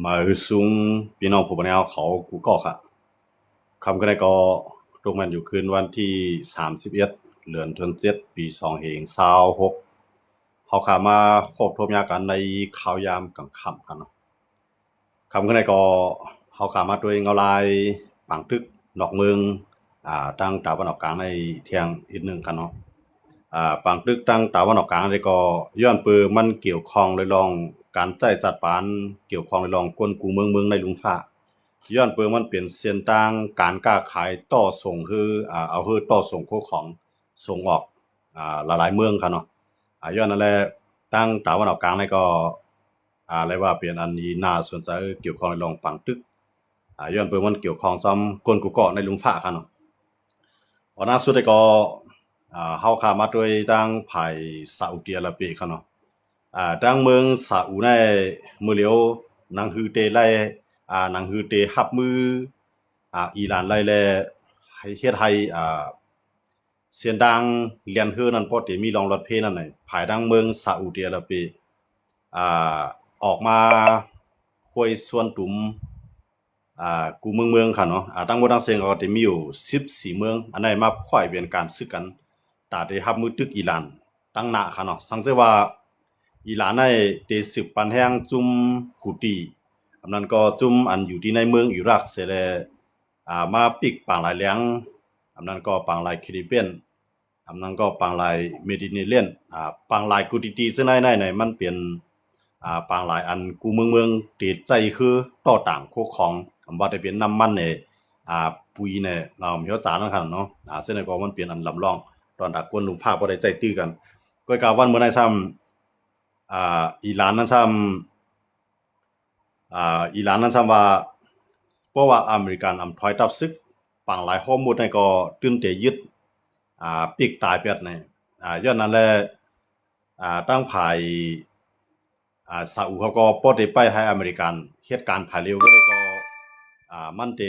มาซุงพี่น้องผู้บริหารเขากูก็ค่ะคำก็ได้ก็ตรงมันอยู่คืนวันที่31เดือนธันวาคมปี2026เขาขามาครบทบยากันในข่าวยามกลางค่ำค่ะเนาะคำก็ได้ก็เขาขามาด้วยเงาลายปังตึกนอกเมืองตั้งตะวันออกกลางในเที่ยงอีกหนึ่งค่ะเนาะปังตึกตั้งตะวันออกกลางเลยก็ย้อนปือมันเกี่ยวข้องเลยลองการใจจัดปานเกี่ยวข้องเลยลองกวนกูเมืองในลุงฟ้า ย้อนเปิงมันเปลี่ยนเส้นทางการค้าขายต่อส่งคือเอาคือต่อส่งของส่งออกหลายๆเมืองค่ะเนาะย้อนนั่นแหละตั้งตะวันออกกลางนี่ก็เรียกว่าเป็นอันนี้น่าสนใจเกี่ยวข้องในเรื่องปังตึกย้อนเปิงมันเกี่ยวข้องซ้ำกวนกูเกาะในลุงฟ้าค่ะเนาะอันล่าสุดนี่ก็เฮาข้ามมาด้วยตั้งภายซาอุดิอาระเบียค่ะเนาะตั้งเมืองซาอุในมื้อเหลียวหนังฮือเตไลหนังฮือเตรับมืออิหร่านไล่แลให้เฮ็ดให้เสียงดังเลียนฮือนั่นพอที่มีรองรถเพนั่นน่ะภายดังเมืองซาอุดิอาระเบียอ่าออกมาคุยส่วนตุ่มกูเมืองค่ะเนาะทั้งหมดทั้งสิ้นก็จะมีอยู่14เมืองอันนั้นมาค่อยเป็นการสึกกันตาได้รับมือตึกอิหร่านตั้งหน้าค่ะเนาะสังเกตว่าอิหร่านได้ได้สืบปันแห่งจุมฮูตีอันนั้นก็จุมอันอยู่ที่ในเมืองอิรักเสียแลมาปิกปางหลายแหลงอันนั้นก็ปางหลายแคริบเบียนอันนั้นก็ปางหลายเมดิเตอร์เรเนียนปางหลายกูดีๆซึ่งในมันเป็นปางหลายอันกูเมืองติดใจคือต่อต่างโคของอำว่าได้เป็นน้ำมันเนี่ยปุ๋ยเนี่ยมีเขาจานนั่นคั่นเนาะซึ่งก็มันเป็นอันลำรองตอนตากวนลุงฟ้าบ่ได้ใจตื้อกันก็กะวันเมื่อใดซ้ำอิหร่านนั้นซ้ำอิหร่านนั้นซ้ำว่าเพราะว่าอเมริกันอำถอยทับซึกปางหลายข้อมูลนี่ก็ตื่นเตยึดปีกตายเปียดนี่ย้อนนั้นแหละตั้งภายซาอุเขาก็บ่ได้ไปให้อเมริกันเฮ็ดการภายเร็วก็ได้ก็มันได้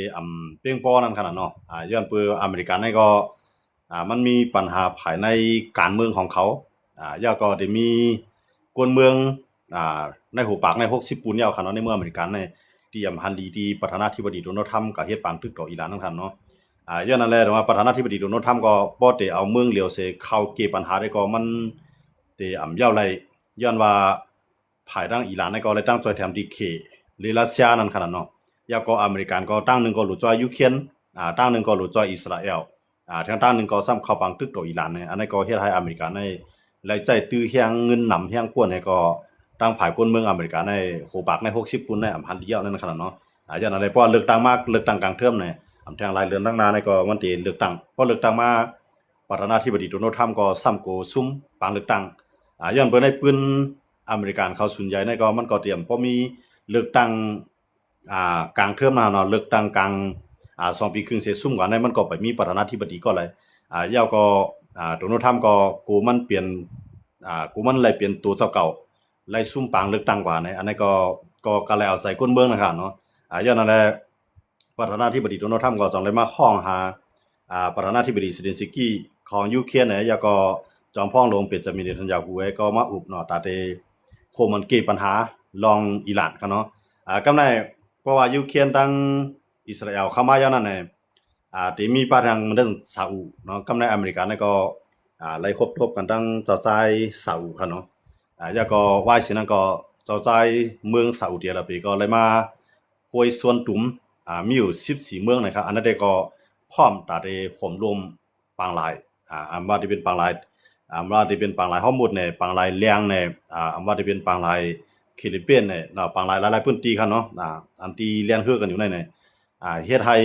เพียงพอนั่นขนาดเนาะย้อนเปืออเมริกันนี่ก็มันมีปัญหาภายในการเมืองของเขาแล้วก็ได้มีกวนเมืองอ่าในหูปากใน60ปูนยาวค่ะเนาะในเมืองอเมริกันในที่ฮันดีที่ประธานาธิบดีโดนัลด์ทรัมป์ก็เฮ็ดปางตึกต่ออิหร่านนั่นคั่นเนาะย้อนนั่นแหละว่าประธานาธิบดีโดนัลด์ทรัมป์ก็บ่ได้เอาเมืองเหลียวเสเข้าแก้ปัญหาได้ก็มันได้ยาวไลย้อนว่าภายทางอิหร่านนี่ก็เลยตั้งใจทำดีเคหรือรัสเซียนั่นคั่นเนาะแล้วก็อเมริกันก็ตั้งหนึงก็รู้จ่อยยูเครนตั้งหนึงก็รู้จ่อยอิสราเอลทางด้านหนึงก็ซ้ำเข้าปางตึกต่ออิหร่านเนี่ยอันนี้ก็เฮ็ดให้อเมริกันได้รายจ่ายตื้อแฮงเงินนำแฮงป้วนให้ก็ตั้งภายคนเมืองอเมริกันในโหปากใน60ปุ่นในอำพันเดียวนั่นขนาดเนาะย้อนอะไรเพราะเลือกตั้งมากเลือกตั้งกลางเทอมเนี่ยแทงหลายเรือนตั้งนานนี่ก็วันที่เลือกตั้งพอเลือกตั้งมาประธานาธิบดีโดนัลด์ทรัมป์ก็ซ้ำโกซุ่มปางเลือกตั้งย้อนเบิ่งในปืนอเมริกันเขาส่วนใหญ่นี่ก็มันก็เตรียมพอมีเลือกตั้งกลางเทอมมาเนาะเลือกตั้งกลาง2ปีครึ่งเสร็จซุ่มกว่านั้นมันก็ไปมีประธานาธิบดีก็เลยยาวก็โดนัลด์ทรัมป์ก็กูมันเปลี่ยนกูมันเลยเปลี่ยนตัวเจ้าเก่าไล่ซุ่มปางเลือกตั้งกว่าในอันนี้ก็เลยเอาใส่ก้นเมืองนะครับเนาะย้อนนั่นแหละประธานาธิบดีโดนัลด์ทรัมป์ก็จังได้มาข้องหาประธานาธิบดีเซเลนสกี้ของยูเครนเนี่ยแล้วก็จอมพ่องลงเป็นจามินเนทันยาฮูก็มาอุบเนาะตาเตโคมันเก็บปัญหาลองอิหร่านกันเนาะกำไรเพราะว่ายูเครนตั้งอิสราเอลเข้ามาอย่างนั้นเนี่ยที่มีปะทางเรื่องซาอุเนาะกำไรอเมริกันเนี่ยก็ไล่ครบทบกันตั้งเจ้าใจซาอุค่ะเนาะแล้วก็ว่าสินั้นก็เจ้าใจเมืองซาอุดิอาระเบียก็เลยมาคุยส่วนตุ่มมีอยู่14เมืองนะครับอันนั้นได้ก็พร้อมตาได้ข่มรวมปางหลายอันว่าที่เป็นปางหลายอันว่าที่เป็นปางหลายฮอมหมดเนี่ยปางหลายเลียงเนี่ยอันว่าที่เป็นปางหลายฟิลิปปินส์เนี่ยเนาะปางหลายหลายๆพื้นที่ครับเนาะอันที่เลียนคือกันอยู่ในเนี่ยเฮ็ดให้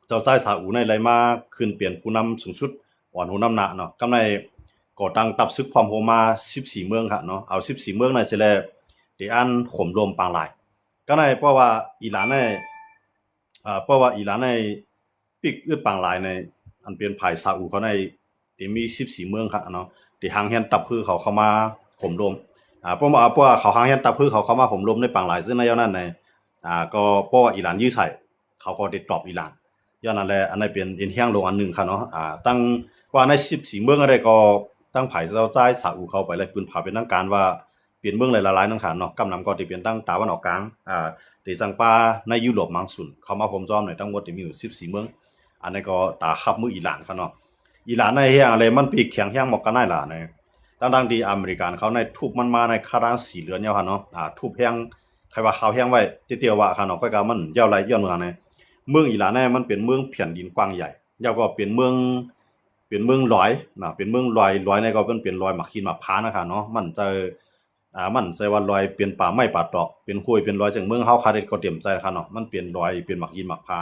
เจ้าชายซาอุในไหลมาขึ้นเปลี่ยนผู้นำสูงสุดอ่อนหูน้ำหน้าเนาะกำในก่อตั้งตับซึกความโหมา14เมืองค่ะเนาะเอา14เมืองในสิแลได้อันข่มรวมปางหลายก็ในเพราะว่าอิหร่านในเพราะว่าอิหร่านในปิกอึดปางหลายในอันเป็นภายซาอุเขาในที่มี14เมืองค่ะเนาะที่หางแฮนตับคือเขาเข้ามาข่มรวมเพราะว่าเขาหางแฮนตับคือเขาเข้ามาข่มรวมในปางหลายซึ่งในย้อนนั้นในก็เพราะว่าอิหร่านยื้อใส่เขาก็ได้ตอบอิหร่านย้อนนั้นแหละอันนั้นเป็นเอ็นแฮงลงอันหนึงค่ะเนาะตั้งว่าใน14เมืองอะไรก็ตั้งภายเจ้าใจซาอุเขาไปเลยปืนผาเป็นทางการว่า เปลี่ยนเมืองหลายๆนั่นค่ะเนาะกำนำก็ที่เป็นตั้งตะวันออกกลางที่จังป้าในยุโรปมังสุนเขามาผมจอมในทั้งหมดที่มีอยู่14เมืองอันนี้ก็ตาขับมืออิหร่านค่ะเนาะอิหร่านในเฮียอะไรมันปีแข็งแห้งหมอกกันได้ล่ะเนี่ยดังที่อเมริกันเขาในทุบมันมาในคาราสีเหลือนเนี่ยค่ะเนาะทุบแห้งใครว่าเขาแห้งไว้เตี้ยๆว่าค่ะเนาะไปก็มันยาวไรย้อนเมืองเนี่ยเมืองอิหร่านเนี่ยมันเป็นเมืองแผ่นดินกว้างใหญ่ยาวก็เป็นเมืองลอยนะเป็นเมืองลอยในก็เป็นลอยหมักขีนหมักพานะคะเนาะมันจะมันใจว่าลอยเป็นป่าไม้ป่าตอกเป็นคุยเป็นลอยจากเมืองเฮาคาเดก็เตรียมใจค่ะเนาะมันเป็นลอยเป็นหมักขีนหมักพา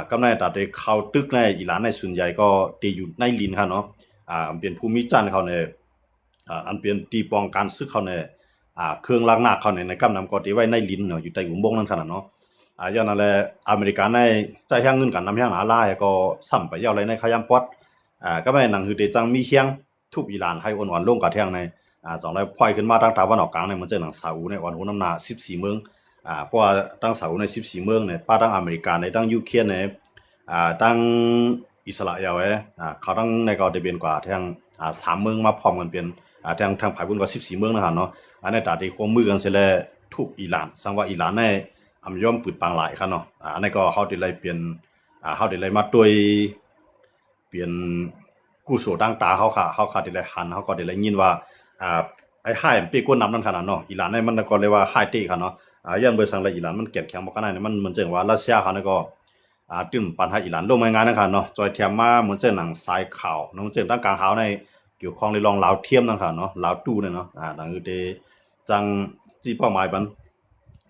กำในตัดได้เข้าตึกในอิหร่านในส่วนใหญ่ก็ตีอยู่ในลินค่ะเนาะมันเป็นภูมิจันทร์เขาในอันเป็นตีป้องกันซึกเขาในเครื่องล้างหน้าเขาในกำนำก็ตีไว้ในลินเนาะอยู่ใต้อุโมงค์นั่นขนาดเนาะย้อนนั่นแหละอเมริกันในใจแห่งเงินกันนำแห่งหาลายก็ซ้ำไปยาวเลยในขยามปอดก็ไม่หนังคือเดจังมีเคียงทุบอิหร่านให้อ่อนๆลงกับแท่งในสองได้พอยขึ้นมาตั้งตะวันออกกลางในมันเจอหนังซาอุในวันหัวน้ำหนา14เมืองเพราะว่าตั้งซาอุใน14เมืองเนี่ยป้าตั้งอเมริกาในตั้งยูเครนในตั้งอิสราเอลเขาตั้งในก็ได้เป็นกว่าแท่ง3เมืองมาพร้อมกันเป็นทางภายบุญก็14เมืองนะครับเนาะอันนี้ตัดที่ควงมือกันเสร็จแล้วทุบอิหร่านสังว่าอิหร่านในอำยอมปืดปางหลายครับเนาะอันนี้ก็เขาได้เลยเปลี่ยนเขาได้เลยมาด้วยเปลี่ยนกู้โสตั้งตาเขาค่ะเขาได้เลยหันเขาก็ได้เลยยินว่าไอ้ไฮมันปีก้นนำนั่นขนาดเนาะอิหร่านในมันก็เรียกว่าไฮตีค่ะเนาะย้อนเบอร์สังเลยอิหร่านมันเก็บแข็งบ่กันได้มันเหมือนจังว่ารัสเซียเขาเนี่ยก็ตื่นปัญหาอิหร่านลงมางานนะครับเนาะจอยเทียมมาเหมือนเจ้าหนังสายข่าวน้องเจ้าตั้งกลางเขาในเกี่ยวข้องในรองลาวเทียมนั่นค่ะเนาะลาวตู้เนี่ยเนาะดังคือเดจังจีเป้าหมายบัน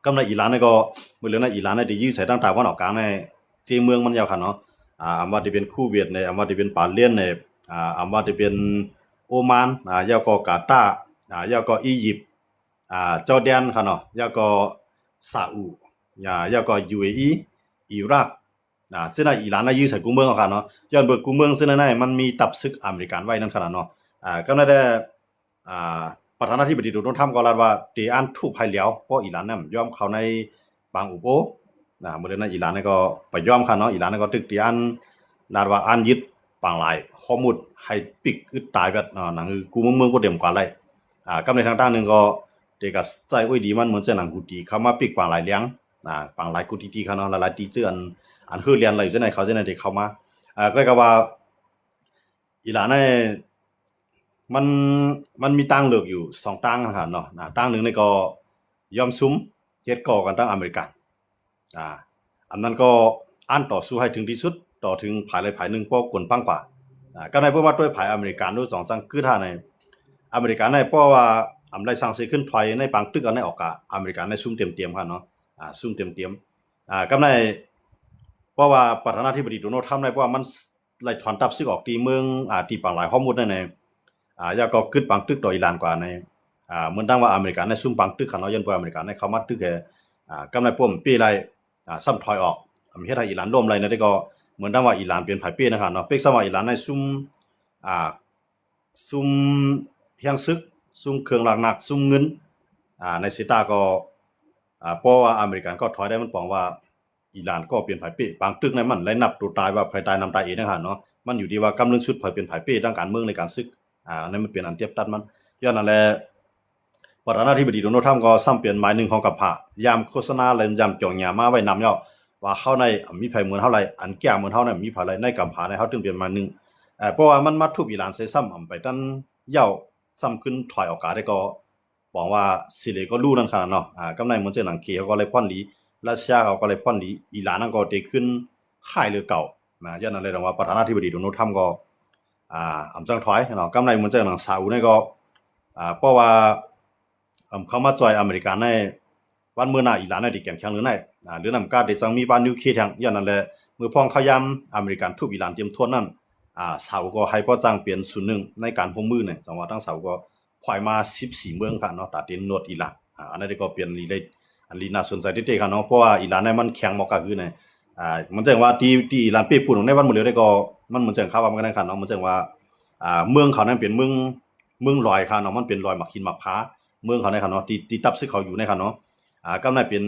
กำในอิหร่านเนี่ยก็เมื่อเรื่องในอิหร่านเนี่ยได้ยื้อใส่ตั้งตะวันออกกลางในที่เมืองมันยาวค่ะเนาะอันว่าที่เป็นคูเวตในอันว่าที่เป็นปาเลนในอันว่าที่เป็นโอมานยาวก็กาตาร์ยาวก็อียิปต์จอร์แดนค่ะเนาะยาวก็ซาอุยาวก็ UAE อิรักซึ่งในอิหร่านในยื้อใส่กูเมืองค่ะเนาะย้อนเบิกกูเมืองซึ่งในมันมีตับซึกอเมริกันไว้นั่นขนาดเนาะก็ได้ประธานาธิบดีโดนัลด์ทรัมป์ก็ลาดว่าเดอันทุบให้แล้วเพราะอิหร่านเนี่ยยอมเข้าในบางอุโบเมื่อเดือนนั้นอิหร่านเนี่ยก็ไปยอมค่ะเนาะอิหร่านเนี่ยก็ตึกเดอันลาดว่าอันยึดปางหลายข้อมูลให้ปิกอึดตายแบบหนังกูเมืองบ่เต็มกว่าไรก็ในทางด้านนึงก็เด็กก็ใจอุ้ยดีมันเหมือนจะหนังกูดีเข้ามาปิกปางหลายเลี้ยงปางหลายกูดีๆค่ะเนาะหลายๆตีเจืออันคือเรียนอะไรอยู่ที่ไหนเขาจะไหนเด็กเข้ามาก็ว่าอิหร่านเนี่ยมันมีตั้งเลือกอยู่2ตั้งนะครับเนาะตั้งหนึ่งนี่ก็ยอมซุ้มเฮ็ดก่อกันตั้งอเมริกันอันนั้นก็อันต่อสู้ให้ถึงที่สุดต่อถึงภายใดภายหนึ่งเพราะคนปังกว่าก็ในเพื่อมาด้วยภายอเมริกันด้วย2จังคือท่าในอเมริกันในเพราะว่าอำไดสังเสขึ้นถอยในปังตึกอันในออกกะอเมริกันในซุ่มเตรียมๆครับเนาะซุ่มเตรียมก็ในเพราะว่าประธานาธิบดีโดนัลด์ทรัมป์ในเพราะว่ามันไล่ถอนทัพซึกออกที่เมืองที่ปังหลายข้อมูลในยาก็กึดปังตึกต่ออิหร่านกว่าในเหมือนดังว่าอเมริกันในซุ่มปังตึกเขาเนาะยันพวกอเมริกันในเขามาตึกกำไรป่มปีไรซ้ำถอยออกเฮ็ดให้อิหร่านล่มไรนะได้ก็เหมือนดังว่าอิหร่านเปลี่ยนภายปีนะครับเนาะเป๊กซ้ำว่าอิหร่านในซุ่มเฮียงซึกซุ่มเครื่องล้างหนักซุ่มเงินในสิตาก็เพราะว่าอเมริกันก็ถอยได้มันปองว่าอิหร่านก็เปลี่ยนภายปีปังตึกในมันไล่นับตัวตายว่าภายตายนำตายเองนะครับเนาะมันอยู่ที่ว่ากำลังชุดภายเป็นภายปีด้านการเมืองในการซึกนั่นมันเป็นอันเทียบตัดมันย้อนนั่นแหละประธานาธิบดีโดนัลด์ทรัมป์ก็ซ้ำเปลี่ยนหมายหนึ่งของกับพระยามโฆษณาและยามจ่องหยามาไว้นำย่อว่าเข้าในมีไผเหมือนเท่าไรอันแก่เหมือนเท่านั้นมีไผไรในกัมพาในเฮาถึงเปลี่ยนหมายหนึ่งเพราะว่ามันมาทุบอิหร่านใส่ซ้ำไปตั้นเย้าซ้ำขึ้นถอยออกกาได้ก็บอกว่าสิเลก็รู้นั่นขนาดเนาะกำไรเหมือนเจอหนังเคเขาก็เลยพ่อนดีรัสเซียเขาก็เลยพ่อนดีอิหร่านนั่นก็เตขึ้นค่ายเรือเก่าย้อนนั่นเลยว่าประธานาธิบดีโดนัลด์ทรัมป์ก็อำจังถอยเนาะกำไรเหมือนเจอหนังซาอุนี่ก็เพราะว่าเขามาจอยอเมริกันในวันเมื่อหน้าอิหร่านในที่แข็งแข็งหรือไหนหรือนำการที่จังมีบ้านนิวเคลียร์ทางอย่างนั้นแหละเมื่อพ้องเขาย้ำอเมริกันทุบอิหร่านเตรียมทวนนั้นซาอุก็ให้พ่อจังเปลี่ยนส่วนหนึ่งในการพมมือเนี่ยจังหวะตั้งซาอุก็ควายมา14เมืองค่ะเนาะตัดเป็นโนดอิหร่านอันนั้นก็เปลี่ยนรีเลยอันนี้น่าสนใจที่เตะค่ะเนาะเพราะว่าอิหร่านในมันแข็งมากก็คือเนี่ยมันจังว่าที่อิหร่านเป้พูดในวันมื้อเดียวได้ก็มันเหมือนจังข่าวว่ามันกันค่ะเนาะมันจังว่าเมืองเขานั้นเป็นเมืองลอยค่ะเนาะมันเป็นลอยหมักหินหมักผาเมืองเขาในค่ะเนาะที่ตับซึกเขาอยู่ในค่ะเนาะก็น่าเป็น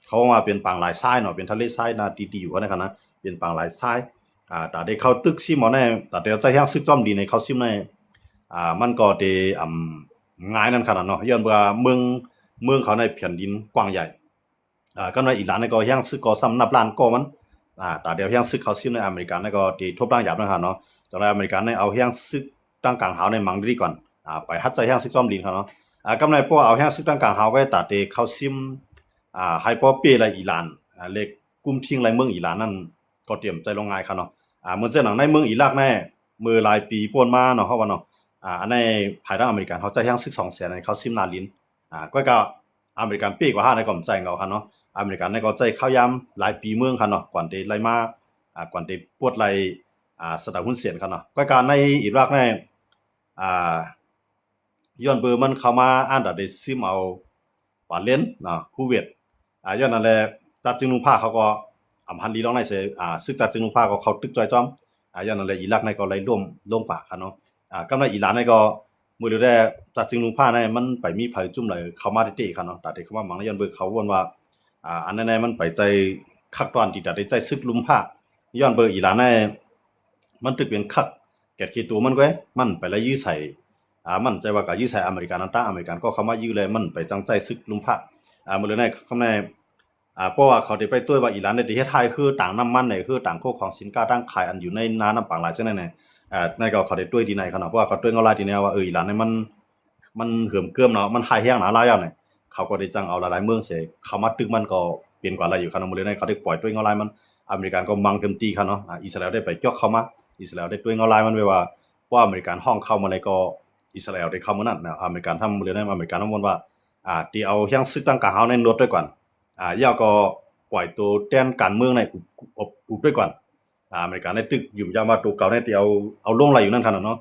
เขาว่าเป็นปางหลายทรายเนาะเป็นทะเลทรายนะตีอยู่ในค่ะนะเป็นปางหลายทรายแต่ได้เข้าตึกซิมอในแต่เดี๋ยวจะแห้งซึกจอมดีในเขาซิมในมันก็ได้ ง่ายนั่นขนาดเนาะย้อนว่าเมืองเขาในแผ่นดินกว้างใหญ่ก็ในอิหร่านนี่ก็ยังซึกก็ซ้ำนับล้านก็มันแต่เดี๋ยวยังซึกเขาซิมในอเมริกันนี่ก็ที่ทบตั้งหยาบนะครับเนาะจากในอเมริกันในเอายังซึกตั้งกลางหาวในมังดีก่อนไปฮัดใจยังซึกซ้อมลินเขาเนาะกำในพวกเอายังซึกตั้งกลางหาวไว้แต่ที่เขาซิมไฮปอเปียอะไรอิหร่านเล็กกุมทิ้งไรเมืองอิหร่านนั่นก็เตรียมใจลงง่ายเขาเนาะเหมือนเส้นหนังในเมืองอิรักแน่เมื่อหลายปีป่วนมาเนาะเขาว่าเนาะอันในภายในอเมริกันเขาใจยังซึก200,000ในเขาซิมนาลินก็อเมริกันปีกว่า5ในก่อนใจเงาคันเนาะอเมริกันในก็ใจเข้ายามหลายปีเมืองคันเนาะก่อนที่ไล่มาก่อนที่ปวดไล่สตาร์หุ้นเสียนคันเนาะก็การในอิรักในย้อนเบอร์มันเข้ามาอ่านได้ซิมเอาปาเลนเนาะคูเวตย้อนนั่นแหละจัดจึงนุภาเขาก็อำพันธ์ดีลองในเสซึกจัดจึงนุภาก็เขาตึกจอยจ้อมย้อนนั่นแหละอิรักในก็เลยร่วมลงปากคันเนาะกำในอิหร่านในก็มื้อเดียวได้จัดจึงนุภาในมันไปมีไผจุ่มเลยเข้ามาเตะคันเนาะแต่เขาว่ามังย้อนเบอร์เขาวนว่าอันนั้นมันไปใจคักตอนที่ได้ใจซึกลุมผ้าย้อนเบอร์อิหร่านในมันตึกเป็นคักแกดขี้ตัวมันก็มันไปละยื้อใส่มันใจว่าก็ยื้อใส่อเมริกันนั่นตาอเมริกันก็เข้ามายื้อเลยมันไปจังใจซึกลุมผ้ามื้อเดียวในคำในเพราะว่าเขาได้ไปตัวว่าอิหร่านในประเทศไทยคือต่างน้ำมันเนี่ยคือต่างโคของสินค้าต่างขายอันอยู่ในน้ำปังหลายจังได๋ในก็เขาได้ด้วยที่ไหนขนาดเพราะว่าเขาด้วยเงาลายที่แนวว่าอิหร่านเนี่ยมันเหิมเกิมเนาะมันหายแห้งหนาลายเอาเนี่ยเขาก็ได้จังเอาหลายๆเมืองเสียเขามาตึกมันก็เปลี่ยนกว่าอะไรอยู่ขนาดมื้อเลยเขาได้ปล่อยด้วยเงาลายมันอเมริกันก็มังเต็มที่คันเนาะอิสราเอลได้ไปจอกเข้ามาอิสราเอลได้ด้วยเงาลายมันไว้ว่าอเมริกันห้องเข้ามาเลยก็อิสราเอลได้เข้ามานั่นนะอเมริกันทำมื้อเลยอเมริกันทั้งหมดว่าที่เอายังซึกตั้งกลางเฮาในนวดด้วยก่อนยาวก็ปล่อยตัวแต้นการเมืองในอุบด้วยก่อนอเมริกันในตึกอยู่ยาวมาตัวเก่าในที่เอาลงไหลอยู่นั่นขนาดเนาะ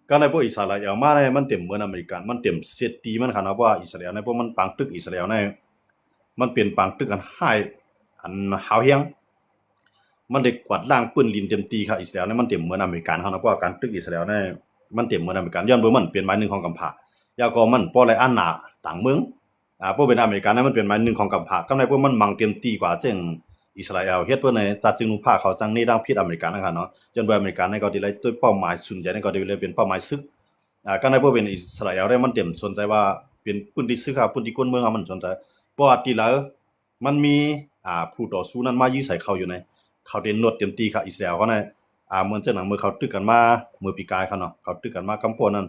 ก็ในพวกอิสราเอลมาในมันเต็มเหมือนอเมริกันมันเต็มเซตตีมันขนาดว่าอิสราเอลในพวกมันปังตึกอิสราเอลในมันเปลี่ยนปังตึกอันหายอันหาวเฮียงมันได้กวาดล้างปืนลินเต็มตีค่ะอิสราเอลในมันเต็มเหมือนอเมริกันเขานะเพราะว่าการตึกอิสราเอลในมันเต็มเหมือนอเมริกันย้อนเบิ่งมันเปลี่ยนไม้หนึ่งของกำผายาวก็มันเพราะอะไรอันหนาต่างเมืองพวกเป็นอเมริกันนั้นมันเป็นไม้หนึ่งของกำผากำในพวกมันมังเต็มตีกว่าเช่นอิสราเอลเฮ็ดเพื่อในจัดจึงนุภาเขาจังนี้ดังพิษอเมริกันนะครับเนาะจนว่าอเมริกันในก็ได้เลยตัวเป้าหมายส่วนใหญ่ในก็ได้เลยเป็นเป้าหมายซึกก็ในพวกเป็นอิสราเอลได้มันเต็มสนใจว่าเป็นพื้นที่ซึกครับพื้นที่ก้นเมืองมันสนใจเพราะว่าที่แล้วมันมีผู้ต่อสู้นั้นมายื้อใส่เขาอยู่ในเขาได้นวดเต็มตีค่ะอิสราเอลก็ในเหมือนเจ้าหนังเมื่อเขาตึกกันมาเมื่อปีกายเขาเนาะเขาตึกกันมากำพวนั้น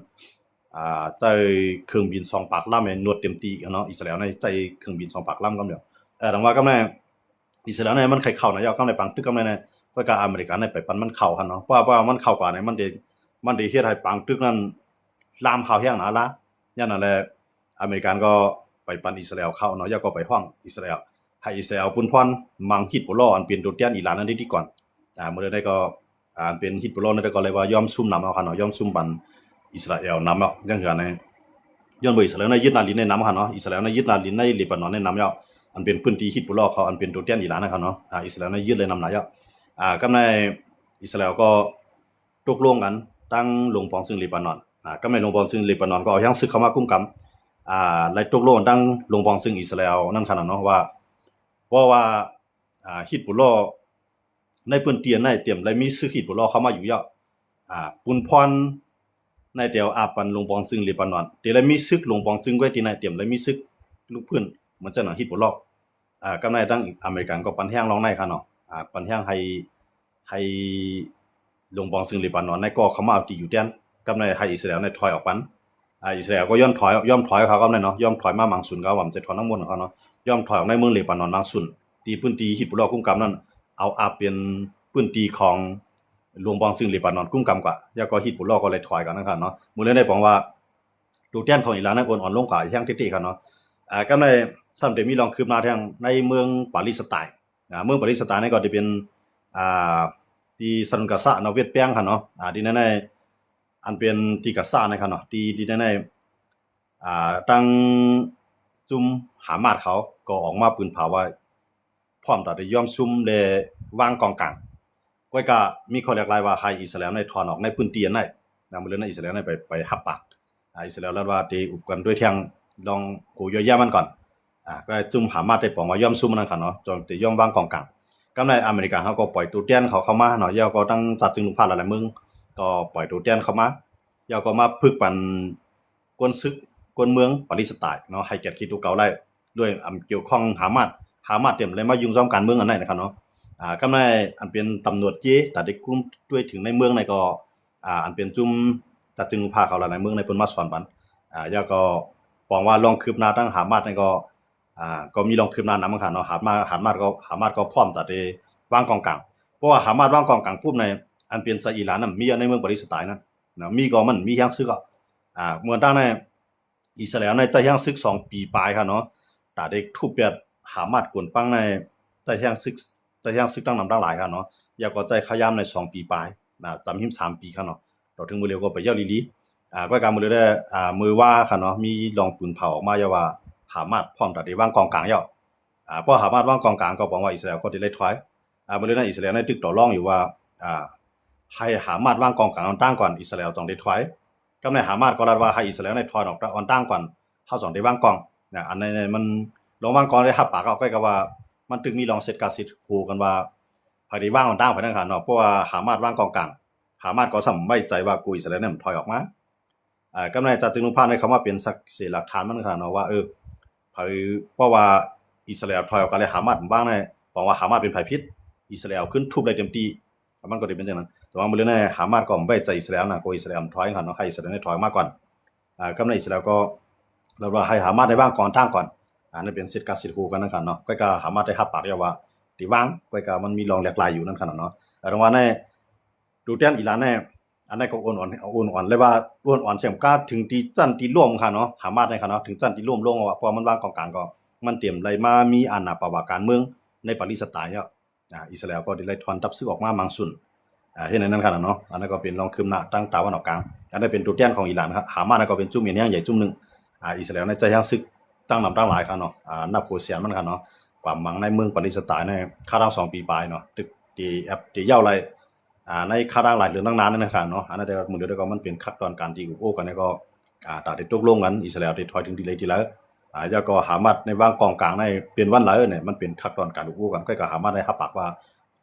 ใจเครื่องบิน2ปากลำเนี่ยนวดเต็มตีเนาะอิสราเอลในใจเครื่องบิน2ปากลำกำเดียวดังว่ากำในอิสราเอลในมันไข่เข้านะยาวกำในปังตึกกำในก็กาอเมริกันในไปปันมันเข้าคั่นเนาะเพราะว่ามันเข้ากว่าในมันได้เฮ็ดให้ปังตึกนั้นลามหาวแฮงหนาละอย่างนั้นแหละอเมริกันก็ไปปันอิสราเอลเข้าเนาะยาวก็ไปฮ้องอิสราเอลให้อิสราเอลปุ่นพรมังคิดบ่รออันเป็นตัวแทนอิหร่านนั่นที่ก่อนมื้อใดก็อันเป็นฮิตบ่รอนั่นก็เลยว่ายอมซุ่มนำเอาคั่นเนาะยอมซุ่มบันอิสราเอลนำเอาอย่างคือในย้อนบ่อิสราเอลในยึดนาลินในนำคั่นเนาะอิสราเอลในยึดนาลินในเลบานอนในนำเอาอันเป็นพื้นที่ฮิตบ่รอเขาอันเป็นตัวแทนอิหร่านนะครับเนาะอิสราเอลในยึดเลยนำหนาเอากำในอิสราเอลก็ตกลงกันตั้งลงปองซึ่งเลบานอนก็ไม่ลงปองซึ่งเลบานอนก็เอายังซึกเข้ามากุมกำและตกลงตั้งลงปองซึ่งอิสราเอลนั่นคั่นเนาะว่าฮิตบุลอในพื้นที่ในเตรียมและมีซึกฮิตบุลอเข้ามาอยู่เยอะปุนพรในแถวอาปันลงปองซึ่งเลบานอนแต่และมีซึกลงปองซึ่งไว้ที่ในเตรียมและมีซึกลูกพื้นเหมือนจังหนังฮิตบุลอกำในตั้งอเมริกันก็ปันแห้งลองในคั่นเนาะปันแห้งให้ลงปองซึ่งเลบานอนในก็เข้ามาเอาที่อยู่แดนกำในให้อิสราเอลในถอยออกปันอิสราเอลก็ย่อมถอยเขาก็ในเนาะย่อมถอยมามังสุนก็ว่ามันจะถอนทั้งหมดของเขาเนาะย่อมถอยออกในเมืองเลบานอนบางส่วนที่พื้นที่ฮิตบุลอกุ้มกำนั้นเอาเป็นพื้นที่ของหลวงบองซึ่งเลบานอนกุ้มกำกว่าแล้วก็ฮิตบุลอก็เลยถอยกันนะครับเนาะมื้อนี้ได้บอกว่าตัวแทนของอิหร่านนั้นอ่อนลงกว่าแห่งเท่ๆกันเนาะก็ในซ้ำได้มีลองคืบหน้าทางในเมืองปาเลสไตน์เมืองปาเลสไตน์นี่ก็จะเป็นที่ซันกาซาเนาะเวียดแป้งคั่นเนาะที่นั่นอันเป็นที่กาซานะครับเนาะที่นั่นตั้งจุ่มหามาดเขาก็ออกมาปืนเผาว่าพร้อมต่อได้ยอมซุ่มได้วางกองกลางก็มีข้อเรียกรายว่าให้อิสราเอลในถอนออกในพื้นที่นั้นมื้อนั้นอิสราเอลในไปหับปากอิสราเอลแล้วว่าที่อุปกันด้วยเที่ยงลองกูย่อยๆมันก่อนก็จุ่มหามาดได้ปองว่ายอมซุ่มนั่นคั่นเนาะจนได้ยอมวางกองกลางกำในอเมริกันเขาก็ปล่อยตัวแทนเขาเข้ามาเนาะยาวก็ตั้งจัดจึงลูกพาหลายๆเมืองก็ปล่อยตัวแทนเข้ามายาวก็มาพึกปัน กวนซึกกวนเมืองปาเลสไตน์เนาะให้แก่คิดตัวเก่าไล่ด้วยเกี่ยวข้องหามาดเต็มเลยมายุ่งซ่อมการเมืองอันไหนนะครับเนาะก็ได้อันเป็นตำรวจเจแต่ได้กลุ่มด้วยถึงในเมืองในก็อันเป็นจุ่มตัดจึงพาเขาหลายๆเมืองในเพิ่นมาสอนปันแล้วก็ปองว่าลองคืบหน้าตั้งหามาดในก็มีลองคืบหน้านำค่ะเนาะหามาดก็พร้อมตัดได้วางกองกลางเพราะว่าหามาดวางกองกลางปุ๊บในอันเป็นซะอิหร่านน่ะมีในเมืองปาเลสไตน์นะมีก็มันมีแฮงซึกเมื่อตั้งในอิสราเอลในใจแฮงซึก2ปีปลายค่ะเนาะตาได้ทุบเปียดหามาดกวนปังในใจแฮงซึกตั้งนำตั้งหลายค่ะเนาะอยากก็ใจขยามใน2ปีปลายจำหิม3ปีค่ะเนาะต่อถึงมื้อเร็วก็ไปเยาลีก็การมื้อได้มือว่าค่ะเนาะมีลองปืนเผาออกมาอย่าว่าหามาดพร้อมตัดได้วางกองกลางแล้วเพราะหามาดวางกองกลางก็บอกว่าอิสราเอลก็ได้เลยถอยมื้อนั้นอิสราเอลในตึกต่อรองอยู่ว่าให้หามาดวางกองกลางตั้งก่อนอิสราเอลต้องได้ถอยก็ในหามาดก็รัดว่าให้อิสราเอลในถอยออกตั้งก่อนเฮาต้องได้วางกองอันนี้มันลงวางกองได้หับปากเอาใกล้กับว่ามันถึงมีลองเซตกาสิคู่กันว่าพอได้วางตั้งไปนั่นค่ะเนาะเพราะว่าหามาดวางกองกลางหามาดก็สำไว้ใจว่ากูอิสราเอลเนี่ยมันถอยออกมาก็ในจัดจึงนุพาในคำว่าเป็นสักเสหลักฐานมันค่ะเนาะว่าเพราะว่าอิสราเอลถอยออกกันเลยหามาดบ้างในบอกว่าหามาดเป็นภัยพิษอิสราเอลขึ้นทุบได้เต็มที่มันก็ได้เป็นอย่างนั้นแต่ว่ามื้อนี้หามาดก็ไว้ใจอิสราเอลนะก็อิสราเอลถอยค่ะเนาะให้อิสราเอลถอยมาก่อนก็ในอิสราเอลก็เราว่าให้หามาดได้วางก่อนตั้งก่อนนั่นเป็นสิทธิ์การสิทธิ์คู่กันนั่นค่ะเนาะก็หามาดได้รับปากว่าที่วางก็มันมีรองแหลกลายอยู่นั่นค่ะเนาะแต่ว่าในดูแทนอิหร่านในอันนั้นก็อ่อนเลยว่าอ่อนเสียมกล้าถึงที่จันที่ร่วมค่ะเนาะหามาดในค่ะเนาะถึงจันที่ร่วมลงว่าเพราะมันวางกองกลางก็มันเตรียมอะไรมามีอาณาประวัติการเมืองในปาเลสไตน์เนี่ยอิสราเอลก็ได้ไล่ถอนทัพซึกออกมาบางส่วนเฮ็ดนั้นค่ะเนาะอันนั้นก็เป็นรองคืบหน้าตั้งตะวันออกกลางอันนั้นเป็นตัวแทนของอิหร่านครับหามาดก็เป็นจุ่มใหญ่จุ่มนึงอิสราเอลในใจยังซึกตั้งนำตั้งหลายค่ะเนาะนับโคเสียนมันค่ะเนาะความหวังในเมืองปาเลสไตน์ในค่าดัง2ปีปลายเนาะตึกที่ยาวไรในค่าดังหลายเรื่องตั้งนานนั่นนะครับเนาะอันนั้นได้มื้อเดียวก็มันเป็นขั้นตอนการที่โอ้กันนี่ก็ตัดได้ตกลงกันอิสราเอลได้ถอยถึงดีเลยทีแล้วแล้วก็หามาดในวางกองกลางในเป็นวันหลายเนี่ยมันเป็นขั้นตอนการโอ้กันก็หามาดได้รับปากว่า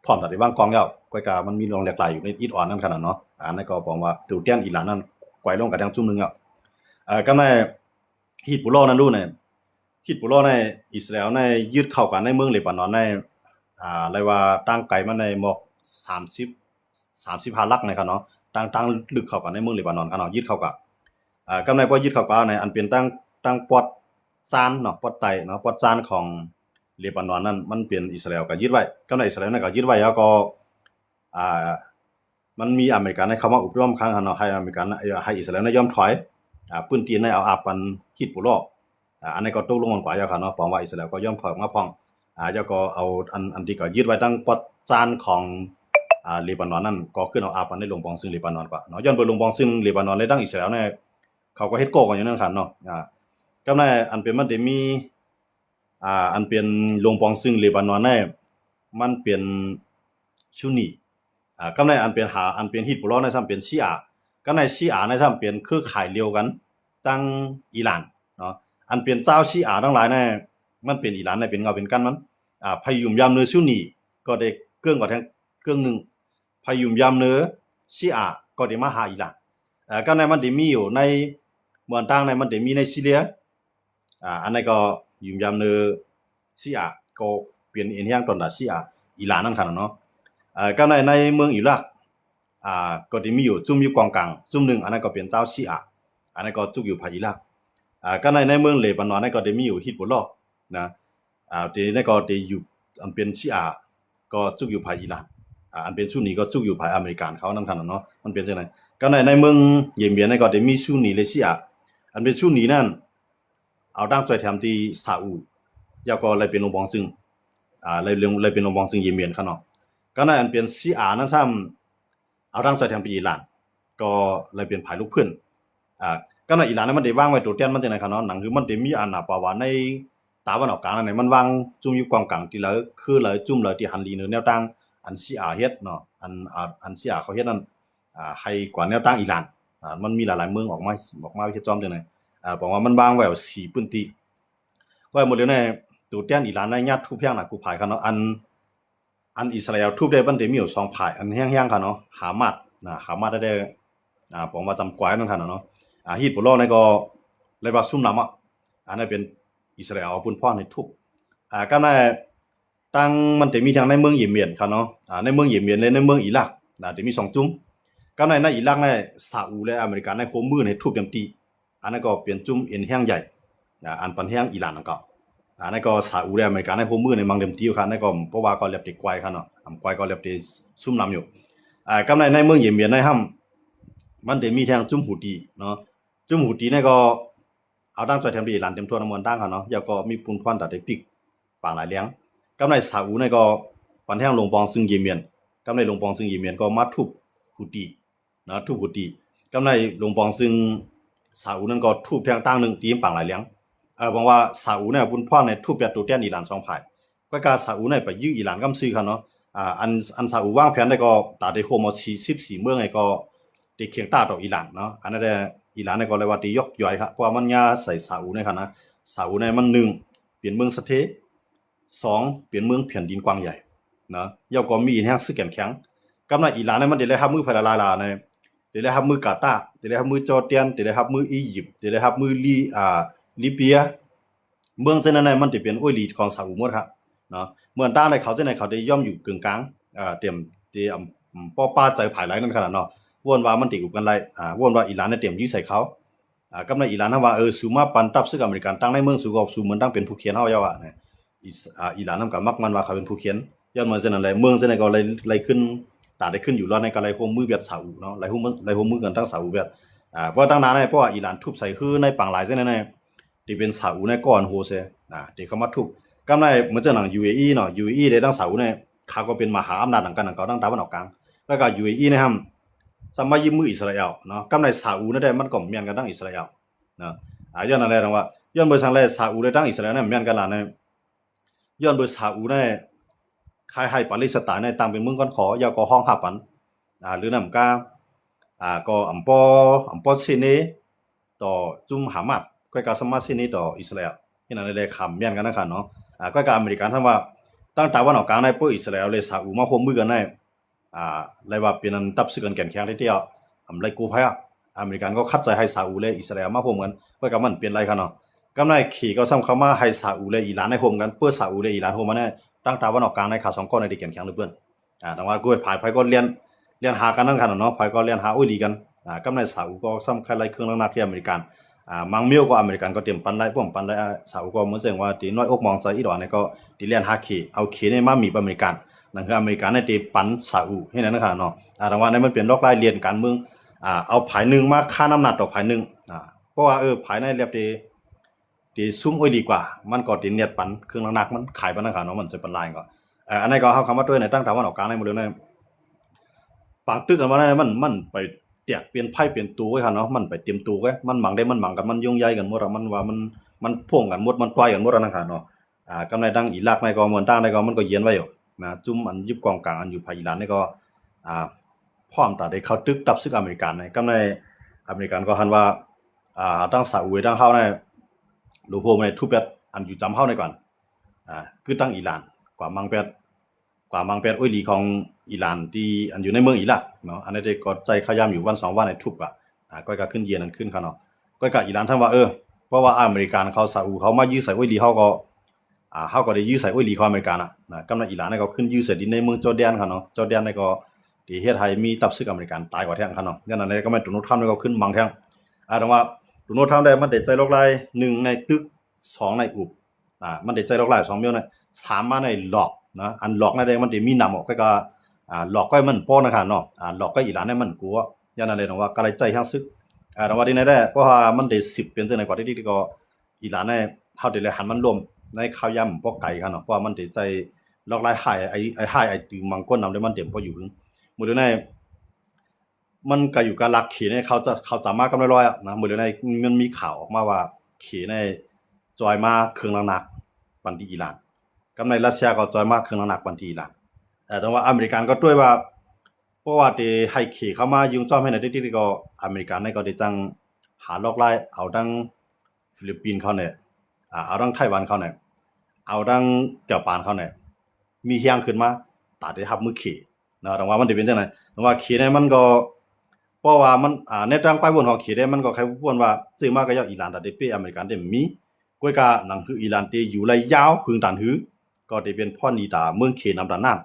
พร้อมตัดได้วางกองแล้วก็มันมีรองแหลกหลายอยู่ในอิดอ่อนนั่นขนาดเนาะอันนั้นก็บอกว่าตัวแทนอิหร่านนั้นไกวลงกันทั้งจุ่มนึงก็ในฮิซบุลลอฮ์นั้นรู้เนี่ยฮิซบุลลอฮ์ในอิสราเอลในยึดเข้ากันในเมืองเลบานอนในเรียกว่าตั้งไกลมาในหมอก35ลักนะครับเนาะตั้งลึกเข้ากันในเมืองเลบานอนครับเนาะยึดเข้ากันก็ในพอยึดเข้ากันในอันเป็นตั้งปอดซานเนาะปอดไตเนาะปอดซานของเลบานอนนั้นมันเป็นอิสราเอลก็ยึดไว้ก็ในอิสราเอลก็ยึดไว้แล้วก็มันมีอเมริกันในคำว่าอุปรมครั้งเนาะให้อเมริกันให้อิสราเอลยอมถอยปืนตีนในเอาอาปันฮิซบุลลอฮ์อันนี้ก็ตกลงกันกว่าแล้วครับเนาะปองว่าอิสราเอลก็ยอมถอยมาพ้องแล้วก็เอาอันที่ก็ยึดไว้ตั้งปอดซานของเลบานอนนั่นก็ขึ้นเอาอาปันในลงบองซึ่งเลบานอนกว่าเนาะย้อนไปลงบองซึ่งเลบานอนในดั้งอิสราเอลเนี่ยเขาก็เฮ็ดโกกันอยู่นั่นครับเนาะก็ในอันเป็นมันได้มีอันเป็นลงบองซึ่งเลบานอนเนี่ยมันเป็นซุนนีก็ในอันเป็นฮิซบุลลอฮ์ในซ้ำเป็นชีอะห์ก็ในชีอะห์ในซ้ำเป็นเครือข่ายเดียวกันตั้งอิหร่านเนาะอันเป็นเจ้าชีอะห์ทั้งหลายเนี่ยมันเป็นอิหร่านเนี่ยเป็นเงาเป็นกันมันพยุมยามเนื้อซุนนีก็ได้เกื้องกว่าทั้งเกื้องนึงพยุมยามเนื้อชีอะห์ก็ได้มาหาอิหร่านก็ในมันได้มีอยู่ในเมืองต่างในมันได้มีในซีเรียอันนั้นก็ยุมยามเนื้อชีอะห์ก็เป็นอีหยังตอนดาชีอะห์อิหร่านนั่นคั่นเนาะก็ในเมืองอิรักก็ได้มีอยู่จุ่มอยู่กองกลางจุ่มนึงอันนั้นก็เป็นเจ้าชีอะห์อันนั้นก็จุกอยู่ภาคอิรักก็ในเมืองเลบานอนนั้นก็ได้มีอยู่ฮิซบุลลอฮ์นะที่นั่นก็ได้อยู่อันเป็นชีอะห์ก็จุกอยู่ภาคอิหร่านอันเป็นซุนนีก็จุกอยู่ภาคอเมริกันเขานำคั่นเนาะมันเป็นจังได๋ก็ในเมืองเยเมนนั้นก็ได้มีซุนนีและชีอะห์อันเป็นซุนนีนั้นเอาตั้งใจทำที่ซาอุแล้วก็เลยเป็นลงบองซึ่งเลยเป็นลงบองซึ่งเยเมนคั่นเนาะก็ในอันเป็นชีอะห์นั้นซ้ำเอาตั้งใจทำไปอิหร่านก็เลยเป็นภายลูกเพิ่นก็ในอิหร่านนั้นมันได้วางไว้ตัวแทนมันจังได๋คั่นเนาะหนังคือมันได้มีอาณาประวัติในตะวันออกกลางนั่นมันวางจุ่มอยู่กองกลางที่แล้วคือเลยจุ่มเลยที่หันลีเนื้อแนวตั้งอันชีอะห์เฮ็ดเนาะอันชีอะห์เขาเฮ็ดนั้นให้กว่าแนวตั้งอิหร่านมันมีหลายๆเมืองออกมาเฮ็ดจอมจังได๋บอกว่ามันวางไว้4พื้นที่ไว้หมดเลยในตัวแทนอิหร่านในญาติทุกอย่างน่ะกูภายคั่นเนาะอันอิสราเอลทุบได้มันได้มีอยู่2ภายอันแห้งๆคั่นเนาะหามาดได้บอกว่าจำกวายนั่นคั่นเนาะฮิซบุลลอฮ์นี่ก็ เลยว่าซุ่มนำอ่ะอันนั้นเป็นอิสราเอลปุ่นพ่อในทุกก็ในตั้งมันจะมีทางในเมืองเยเมนครับเนาะในเมืองเยเมนและในเมืองอิรักจะมี2จุ่มก็ในอิรักในซาอุและอเมริกาในโคมมือในทุบเต็มที่อันนั้นก็เป็นจุ่มเอ็นแห้งใหญ่อันปันแห้งอิหร่านนั่นก็นั่นก็ซาอุและอเมริกาในโคมมือในมังเต็มที่ครับนั่นก็เพราะว่าก็เรียบติดควายครับเนาะควายก็เรียบติดซุ่มนำอยู่ก็ในเมืองเยเมนในห้ำมันจะมีทางจุ่มหูดีเนาะจุ่มหูดีในก็เอาตั้งใจทำดีหลานเต็มทั่วน้ำมันตั้งครับเนาะแล้วก็มีปุ่นควันตัดได้ปิกปางหลายเลี้ยงก็ในซาอุในก็ปันแห้งลงปองซึ่งเยเมนก็ในลงปองซึ่งเยเมนก็มาทุบหูดีนะทุบหูดีก็ในลงปองซึ่งซาอุนั้นก็ทุบทางตั้งหนึ่งตีมปางหลายเลี้ยงบอกว่าซาอุเนี่ยปุ่นพ่อในทุบแบบตัวเตี้ยนอิหร่าน2 ฝ่ายก็การซาอุในไปยื้ออิหร่านกำซื้อครับเนาะอันซาอุวางแผนได้ก็ตัดได้โคม14เมืองไงก็ติเคียงต้าต่ออิหร่านเนาะอันนั้นอิหร่านเนี่ยก็เลยว่าตียกย่อยครับเพราะว่ามันยาใส่ซาอุเนี่ยครับนะซาอุเนี่ยมัน1เปลี่ยนเมืองสะเท2เปลี่ยนเมืองแผ่นดินกว้างใหญ่นะยาก็มีแห่งซึกแข็งกับในอิหร่านเนี่ยมันได้รับมือภายลาในได้รับมือกาตาร์ได้รับมือจอร์แดนได้รับมืออียิปต์ได้รับมือลิเบียเมืองเช่นนั้นมันจะเป็นโอลีของซาอุหมดครับเนาะเมืองต้านในเขาเช่นไหนเขาได้ย่อมอยู่กึ่งกลางเตรียมป้อป้าใจภายหลังนั่นขนาดเนาะวนว่ามันติอุกันไรวนว่าอิหร่านเนี่ยเตรียมยื้อใส่เขากำในอิหร่านว่าสูมาปันตับซึ่งอเมริกันตั้งในเมืองสูกอบสูเหมือนตั้งเป็นผู้เขียนเฮาย่าว่าอิหร่านนำกับมักมันว่าเขาเป็นผู้เขียนย้อนเหมือนเช่นนั้นเลยเมืองเช่นนั้นก็เลยขึ้นตาได้ขึ้นอยู่รอดในก็เลยโฮมมือแบบซาอุเนาะเลยโฮมมือกันตั้งซาอุแบบเพราะตั้งนานเพราะว่าอิหร่านทุบใส่คือในปังหลายเช่นนั้นที่เป็นซาอุในก่อนโฮเซเด็กเขามาทุบกำในเหมือนเจ้าหนัง UAE เนาะ UAE ได้ตั้งซาอุเนี่ยเขาก็เป็นมหาอำนาจหนังกันหนังเก่าตั้งตะวันออกกลางแล้วก็ UAE นะครับสมัยยืมมืออิสราเอลเนาะกำในซาอุนั่นได้มันก็เมียนกันตั้งอิสราเอลเนาะย้อนอะไรตรงว่าย้อนเบอร์สังเลยซาอุได้ตั้งอิสราเอลเนี่ยเมียนกันหลานเนี่ยย้อนเบอร์ซาอุเนี่ยคล้ายให้ปาเลสไตน์เนี่ยตั้งเป็นเมืองก้อนขอยาวก็ห้องภาพปันหรือนำก็อัมปอเซเนต่อจุ่มหามัดก็การสมาเซเนต่ออิสราเอลที่นั่นเลยคำเมียนกันนะครับเนาะก็การอเมริกันท่านว่าตั้งแต่วันออกกลางในเปิดอิสราเอลเลยซาอุมาควบมือกันในเลยว่าเป็นอันตับซึกันแข่งที่เดียวเลยกูพายอเมริกันก็คัดใจให้ซาอุเลยอิสราเอลมาควบกันก็กับมันเปลี่ยนไรกันเนาะกำไรขี่ก็ซ้ำเข้ามาให้ซาอุเลยอิหร่านในควบกันเปิดซาอุเลยอิหร่านควบมันเนี่ยตั้งแต่วันออกกลางในข่าว2 ก้อนในดีแข่งหรือเปล่าแต่ว่ากูพายก็เรียนหากันนั่นกันเนาะพายก็เรียนหาอุ้ยลีกันกำไรซาอุก็ซ้ำใครไรเครื่องนักที่อเมริกันมังเมียวก็อเมริกันก็เตรียมปันได้พวกปันได้ซาอุก็เหมือนเสียงว่าตีน้อยอกมองใจอีดอนเนี่ยก็ตีเลียนหาขี่เอาขี่ในมามีอเมริกันนั่นคืออเมริกันในตีปันซาอุให้นั่นนะครับเนาะแต่ว่าในมันเป็นล็อกไล่เรียนการเมืองเอาภายหนึ่งมาค่าน้ำหนักต่อภายหนึ่งเพราะว่าภายในเรียบตีซุ้มอ้อยดีกว่ามันก็ตีเนียดปันเครื่องนักมันขายปันนะครับเนาะมันจะเป็นลายก็อันนี้ก็เขาคำว่าด้วยในตั้งแต่วันออกกลางในหมดเลยในปากตึกกันมาในมันไปเตียกเปลี่ยนไพ่เปลี่ยนตัวไว้ครับเนาะมันไปเตรียมตัวไว้มันหมังได้มันหมังกันมันยุ่งใหญ่กันหมดมันว่ามันพ่วงกันหมดมันปล่อยกันหมดนะครับเนาะกำไรดังอิรักในก็เหมือนตั้งในก็มันก็เย็นไว้อยู่นะจุ่มอันยิบกองกลางอันอยู่ภายอิหร่านนี่ก็พร้อมตัดได้เข้าตึกตับซึกอเมริกันในกำไรอเมริกันก็หันว่าตั้งซาอุตั้งเข้าในลูกโฮมในทุบแบบอันอยู่จำเข้าในก่อนคือตั้งอิหร่านกว่ามังเป็ดอ้อยลีของอิหร่านที่อันอยู่ในเมืองอิรักเนาะอันนี้ได้ก็ใจขยามอยู่วัน2 วันในทุบก็ขึ้นเย็นนั้นขึ้นครับเนาะก็อิหร่านท่านว่าเพราะว่าอเมริกันเขาซาอุเขามายื้อใส่อ้อยลีเขาก็ได้ยื้อใส่อ้อยลีของอเมริกันกำลังอิหร่านนี่ก็ขึ้นยื้อใส่ดินในเมืองจอร์แดนครับเนาะจอร์แดนนี่ก็ที่เฮ็ดให้มีตับซึกอเมริกันตายกว่าแท้งครับเนาะดังนั้นก็ไม่ตุนโนทรัมป์นี่ก็ขึ้นบางแท้งแต่ว่าตุนโนทรัมป์ได้มันได้ใจลอกลาย1ในตึก2ในอุบมันได้ใจลอกลาย2เมียวใน3มาในหลอกนะอันหลอกนั่นเองมันจะมีนำออกก็หลอกก็มันป้อนนะครับเนาะหลอกก็อิหร่านเนี่ยมันกลัวยันอะไรนะว่ากระไรใจห้างซึกแต่ว่าที่ไหนได้เพราะว่ามันได้10เป็นตัวไหนกว่าที่ก็อิหร่านเนี่ยเท่าเดี๋ยวหันมันรวมในข้าวยำพวกไก่ครับเนาะเพราะว่ามันได้ใจลอกลายหายไอ้ตีมังก้นนำได้มันเต็มพออยู่มือเดียวในมันก็อยู่กับหลักขี่เนี่ยเขาจะมากกันร้อยๆนะมือเดียวในมันมีข่าวออกมาว่าขี่ในจอยมาเครื่องหนักปันที่อิหร่านกำในรัสเซียก็จอยมากเครื่องหนักบันทีละแต่ว่าอเมริกันก็ด้วยว่าเพราะว่าที่ให้ขี่เข้ามายุงจ้อมให้ในที่ก็อเมริกันในก็ได้จังหาลอกไล่เอาดังฟิลิปปินส์เขาเนี่ยเอาดังไต้หวันเขาเนี่ยเอาดังเจ้าปานเขาเนี่ยมีเฮียงขึ้นมาตัดได้ทับมือขี่นะแต่ว่ามันจะเป็นจังได๋แต่ว่าขี่เนี่ยมันก็ เพราะว่ามันในทางไปวนเฮาเขียนได้มันก็ใครวนว่าซื้อมาก็ยาอิหร่านได้เปอเมริกันได้มีก้วยกาหนังคืออิหร่านที่อยู่ระยาวพึงดันหือก็ได้เป็นพ่อนีดาเมืองเคนำดันนั้น